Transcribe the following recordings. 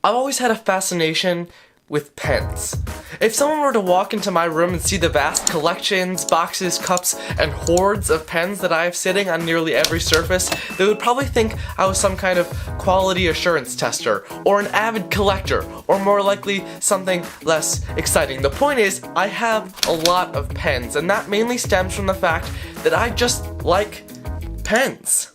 I've always had a fascination with pens. If someone were to walk into my room and see the vast collections, boxes, cups, and hordes of pens that I have sitting on nearly every surface, they would probably think I was some kind of quality assurance tester, or an avid collector, or more likely something less exciting. The point is, I have a lot of pens, and that mainly stems from the fact that I just like pens.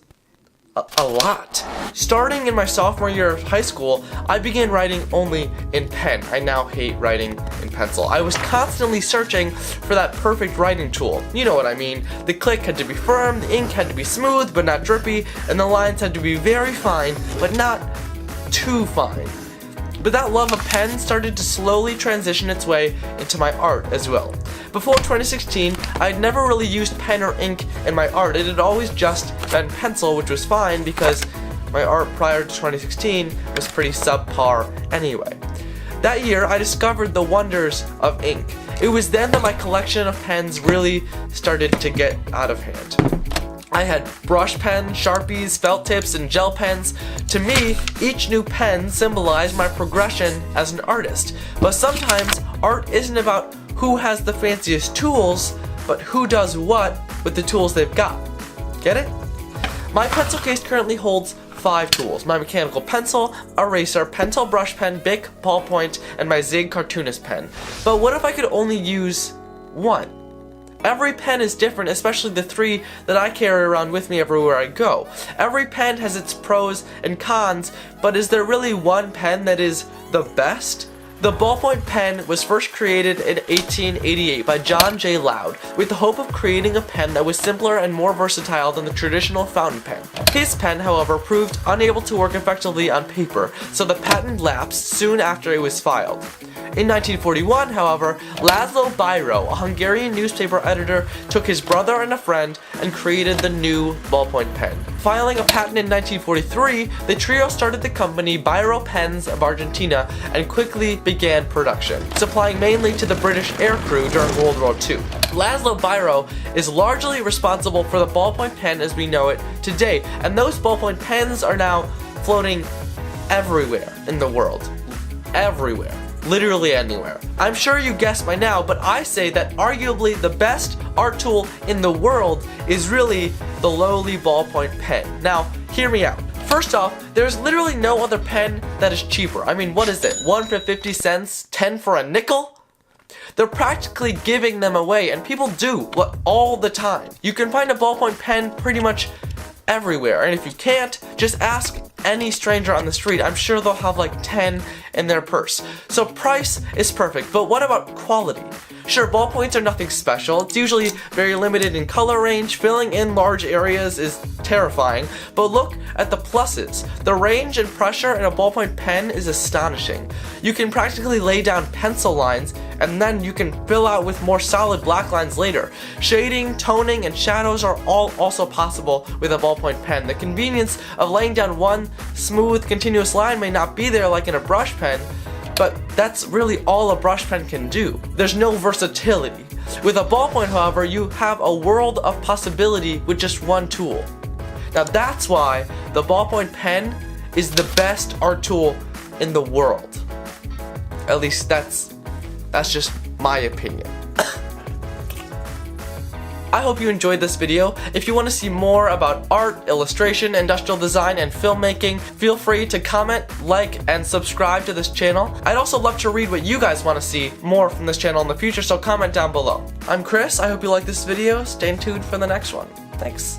A lot. Starting in my sophomore year of high school, I began writing only in pen. I now hate writing in pencil. I was constantly searching for that perfect writing tool. You know what I mean. The click had to be firm, the ink had to be smooth but not drippy, and the lines had to be very fine but not too fine. But that love of pen started to slowly transition its way into my art as well. Before 2016, I had never really used pen or ink in my art. It had always just been pencil, which was fine because my art prior to 2016 was pretty subpar anyway. That year, I discovered the wonders of ink. It was then that my collection of pens really started to get out of hand. I had brush pens, Sharpies, felt tips, and gel pens. To me, each new pen symbolized my progression as an artist. But sometimes, art isn't about who has the fanciest tools, but who does what with the tools they've got. Get it? My pencil case currently holds 5 tools: my mechanical pencil, eraser, pencil brush pen, Bic, ballpoint, and my Zig cartoonist pen. But what if I could only use one? Every pen is different, especially the 3 that I carry around with me everywhere I go. Every pen has its pros and cons, but is there really one pen that is the best? The ballpoint pen was first created in 1888 by John J. Loud, with the hope of creating a pen that was simpler and more versatile than the traditional fountain pen. His pen, however, proved unable to work effectively on paper, so the patent lapsed soon after it was filed. In 1941, however, Laszlo Biro, a Hungarian newspaper editor, took his brother and a friend and created the new ballpoint pen. Filing a patent in 1943, the trio started the company Biro Pens of Argentina and quickly began production, supplying mainly to the British aircrew during World War II. Laszlo Biro is largely responsible for the ballpoint pen as we know it today, and those ballpoint pens are now floating everywhere in the world. Everywhere. Literally anywhere. I'm sure you guessed by now, but I say that arguably the best art tool in the world is really the lowly ballpoint pen. Now, hear me out. First off, there's literally no other pen that is cheaper. I mean, what is it? 1 for 50 cents? 10 for a nickel? They're practically giving them away, and people do all the time. You can find a ballpoint pen pretty much everywhere, and if you can't, just ask any stranger on the street. I'm sure they'll have like 10 in their purse. So price is perfect, but what about quality? Sure, ballpoints are nothing special. It's usually very limited in color range. Filling in large areas is terrifying, but look at the pluses. The range and pressure in a ballpoint pen is astonishing. You can practically lay down pencil lines, and then you can fill out with more solid black lines later. Shading, toning, and shadows are all also possible with a ballpoint pen. The convenience of laying down one smooth, continuous line may not be there like in a brush pen, but that's really all a brush pen can do. There's no versatility. With a ballpoint, however, you have a world of possibility with just one tool. Now that's why the ballpoint pen is the best art tool in the world. At least that's just my opinion. I hope you enjoyed this video. If you want to see more about art, illustration, industrial design, and filmmaking, feel free to comment, like, and subscribe to this channel. I'd also love to read what you guys want to see more from this channel in the future, so comment down below. I'm Chris, I hope you like this video. Stay tuned for the next one. Thanks.